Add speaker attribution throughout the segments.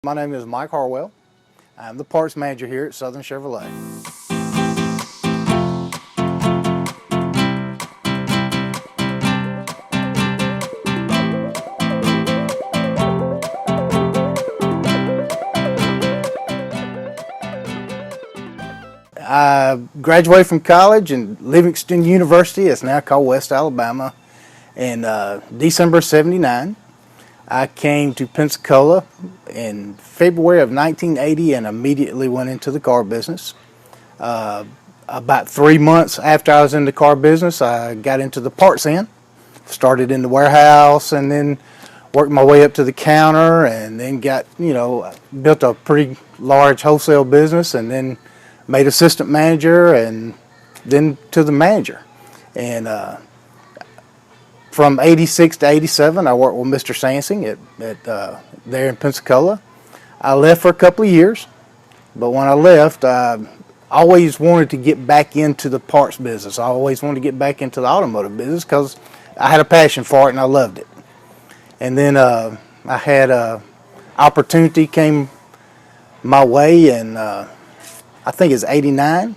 Speaker 1: My name is Mike Harwell. I'm the parts manager here at Southern Chevrolet. I graduated from college in Livingston University, it's now called West Alabama, in December '79. I came to Pensacola in February of 1980 and immediately went into the car business. About 3 months after I was in the car business, I got into the parts end. Started in the warehouse and then worked my way up to the counter and then built a pretty large wholesale business and then made assistant manager and then to the manager. And from '86 to '87, I worked with Mr. Sansing there in Pensacola. I left for a couple of years, but when I left, I always wanted to get back into the parts business. I always wanted to get back into the automotive business because I had a passion for it and I loved it. And then I had an opportunity came my way, and I think it's '89,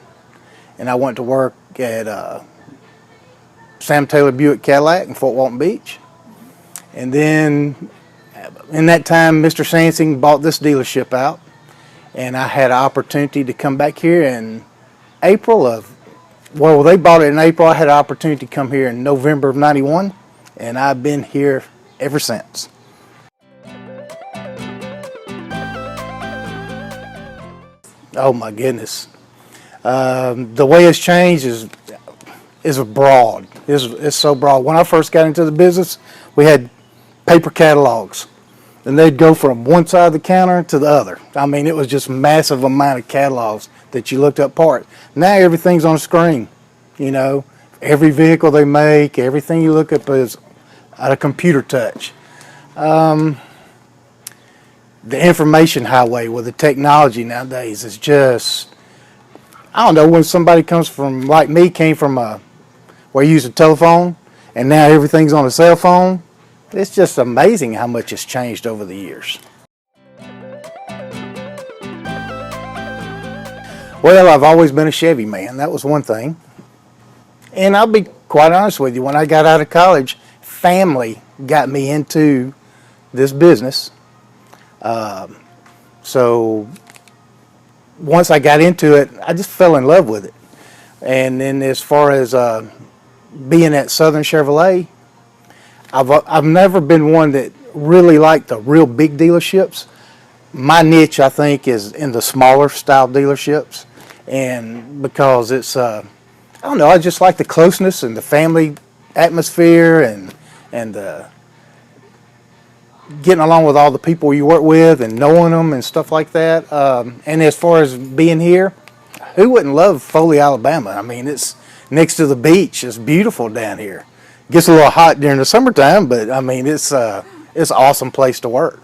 Speaker 1: and I went to work at Sam Taylor Buick Cadillac in Fort Walton Beach. And then in that time, Mr. Sansing bought this dealership out, and I had an opportunity to come back here in they bought it in April. I had an opportunity to come here in November of '91, and I've been here ever since. Oh my goodness. The way it's changed is broad. It's so broad. When I first got into the business, we had paper catalogs, and they'd go from one side of the counter to the other. I mean, it was just massive amount of catalogs that you looked up parts. Now everything's on a screen. Every vehicle they make, everything you look up is at a computer touch. The information highway with the technology nowadays is just, I don't know, when somebody comes from, like me, came from where you use a telephone, and now everything's on a cell phone. It's just amazing how much has changed over the years. Well, I've always been a Chevy man. That was one thing. And I'll be quite honest with you, when I got out of college, family got me into this business. So once I got into it, I just fell in love with it. And then as far as being at Southern Chevrolet, I've never been one that really liked the real big dealerships. My niche, I think, is in the smaller style dealerships, and because it's I don't know, I just like the closeness and the family atmosphere and getting along with all the people you work with and knowing them and stuff like that. And as far as being here, who wouldn't love Foley, Alabama? I mean, it's next to the beach. It's beautiful down here. It gets a little hot during the summertime, but I mean, it's an awesome place to work.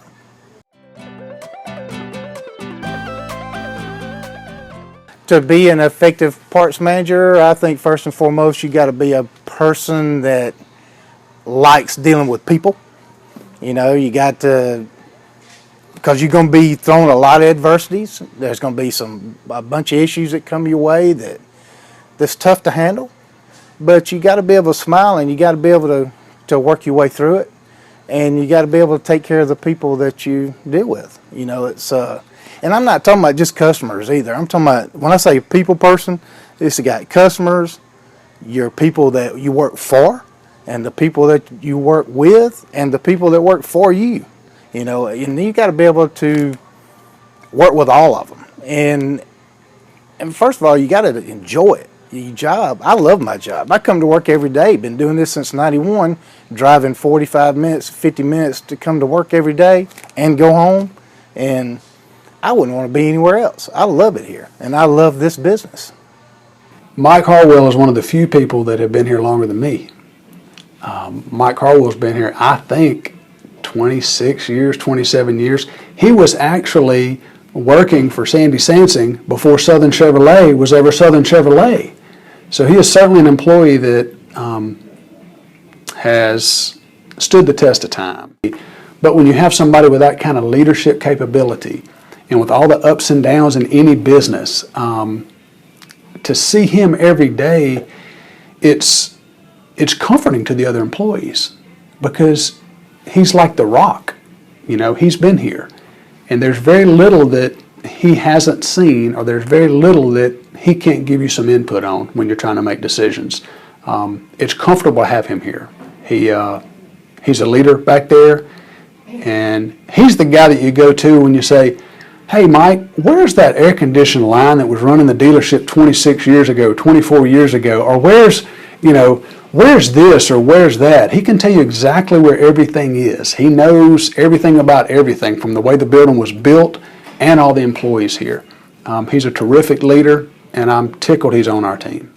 Speaker 1: To be an effective parts manager, I think first and foremost, you got to be a person that likes dealing with people. You got to, because you're going to be thrown a lot of adversities. There's going to be a bunch of issues that come your way that's tough to handle. But you got to be able to smile, and you got to be able to work your way through it. And you got to be able to take care of the people that you deal with. And I'm not talking about just customers either. I'm talking about, when I say people person, it's got customers, your people that you work for, and the people that you work with, and the people that work for you. And you got to be able to work with all of them. And first of all, you got to enjoy it. Your job. I love my job. I come to work every day. Been doing this since '91, driving 45 minutes, 50 minutes to come to work every day and go home. And I wouldn't want to be anywhere else. I love it here, and I love this business.
Speaker 2: Mike Harwell is one of the few people that have been here longer than me. Mike Harwell's been here, I think, 26 years, 27 years. He was actually working for Sandy Sansing before Southern Chevrolet was ever Southern Chevrolet. So he is certainly an employee that has stood the test of time. But when you have somebody with that kind of leadership capability, and with all the ups and downs in any business, to see him every day, it's comforting to the other employees because he's like the rock. You know, he's been here, and there's very little that he hasn't seen, or there's very little that he can't give you some input on when you're trying to make decisions. It's comfortable to have him here. He's a leader back there, and he's the guy that you go to when you say, "Hey, Mike, where's that air conditioning line that was running the dealership 26 years ago, 24 years ago? Or where's this or where's that?" He can tell you exactly where everything is. He knows everything about everything from the way the building was built and all the employees here. He's a terrific leader, and I'm tickled he's on our team.